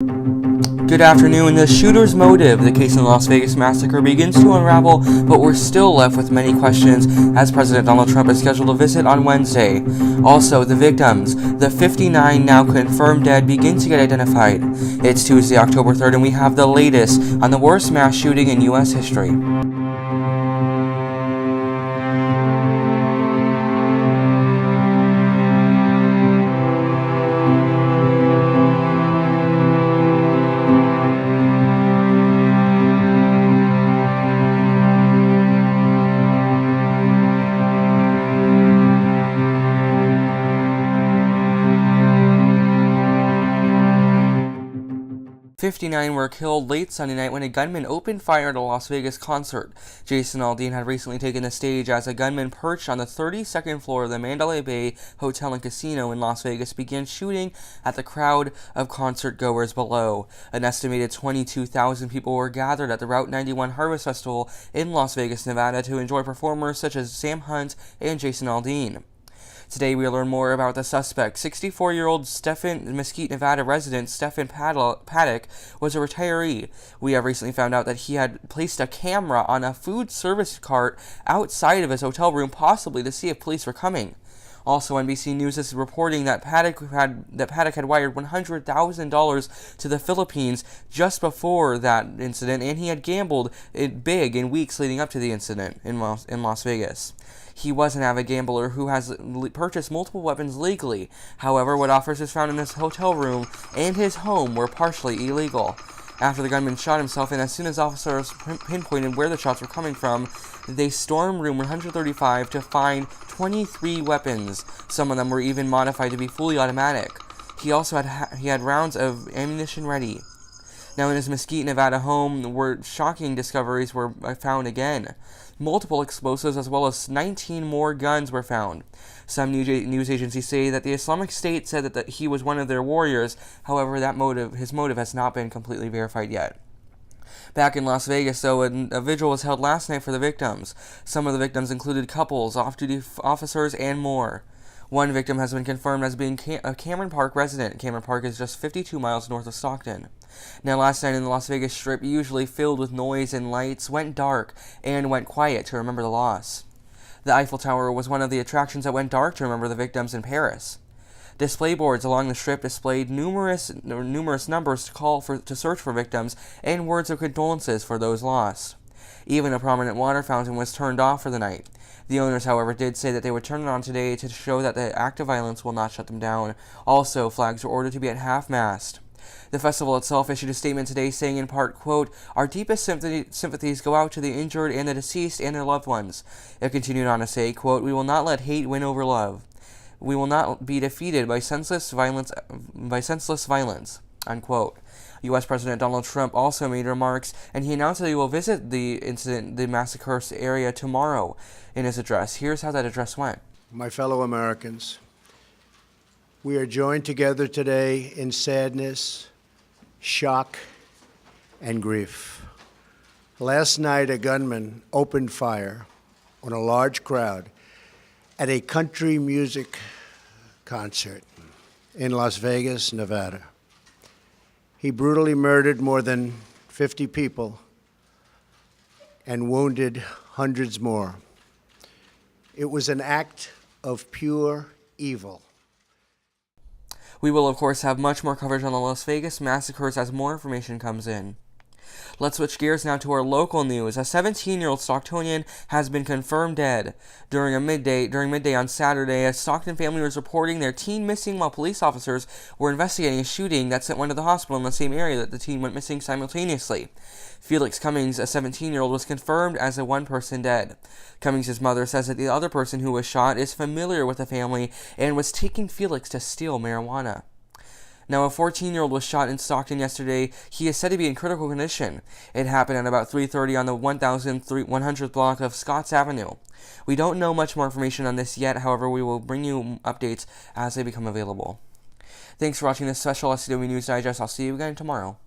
Good afternoon. The shooter's motive, the case in the Las Vegas massacre, begins to unravel, but we're still left with many questions as President Donald Trump is scheduled to visit on Wednesday. Also, the victims, the 59 now confirmed dead, begin to get identified. It's Tuesday, October 3rd, and we have the latest on the worst mass shooting in U.S. history. 59 were killed late Sunday night when a gunman opened fire at a Las Vegas concert. Jason Aldean had recently taken the stage as a gunman perched on the 32nd floor of the Mandalay Bay Hotel and Casino in Las Vegas began shooting at the crowd of concert goers below. An estimated 22,000 people were gathered at the Route 91 Harvest Festival in Las Vegas, Nevada to enjoy performers such as Sam Hunt and Jason Aldean. Today, we'll learn more about the suspect. 64-year-old Mesquite, Nevada resident Stephen Paddock was a retiree. We have recently found out that he had placed a camera on a food service cart outside of his hotel room, possibly to see if police were coming. Also, NBC News is reporting that Paddock had wired $100,000 to the Philippines just before that incident, and he had gambled it big in weeks leading up to the incident in Las Vegas. He was an avid gambler who has purchased multiple weapons legally. However, what officers found in his hotel room and his home were partially illegal. After the gunman shot himself, and as soon as officers pinpointed where the shots were coming from, they stormed room 135 to find 23 weapons. Some of them were even modified to be fully automatic. He also had rounds of ammunition ready. Now, in his Mesquite, Nevada home, where shocking discoveries were found again. Multiple explosives as well as 19 more guns were found. Some news agencies say that the Islamic State said that he was one of their warriors. However, his motive has not been completely verified yet. Back in Las Vegas, though, a vigil was held last night for the victims. Some of the victims included couples, off-duty officers, and more. One victim has been confirmed as being a Cameron Park resident. Cameron Park is just 52 miles north of Stockton. Now, last night in the Las Vegas Strip, usually filled with noise and lights, went dark and went quiet to remember the loss. The Eiffel Tower was one of the attractions that went dark to remember the victims in Paris. Display boards along the Strip displayed numerous numbers to search for victims and words of condolences for those lost. Even a prominent water fountain was turned off for the night. The owners, however, did say that they would turn it on today to show that the act of violence will not shut them down. Also, flags were ordered to be at half-mast. The festival itself issued a statement today saying in part, quote, "Our deepest sympathies go out to the injured and the deceased and their loved ones." It continued on to say, quote, "We will not let hate win over love. We will not be defeated by senseless violence, unquote. U.S. President Donald Trump also made remarks, and he announced that he will visit the massacre area tomorrow. In his address, here's how that address went. My fellow Americans, we are joined together today in sadness, shock, and grief. Last night, a gunman opened fire on a large crowd at a country music concert in Las Vegas, Nevada. He brutally murdered more than 50 people and wounded hundreds more. It was an act of pure evil. We will, of course, have much more coverage on the Las Vegas massacres as more information comes in. Let's switch gears now to our local news. A 17-year-old Stocktonian has been confirmed dead. During midday on Saturday, a Stockton family was reporting their teen missing while police officers were investigating a shooting that sent one to the hospital in the same area that the teen went missing simultaneously. Felix Cummings, a 17-year-old, was confirmed as a one-person dead. Cummings' mother says that the other person who was shot is familiar with the family and was taking Felix to steal marijuana. Now, a 14-year-old was shot in Stockton yesterday. He is said to be in critical condition. It happened at about 3:30 on the 100th block of Scotts Avenue. We don't know much more information on this yet. However, we will bring you updates as they become available. Thanks for watching this special SCW News Digest. I'll see you again tomorrow.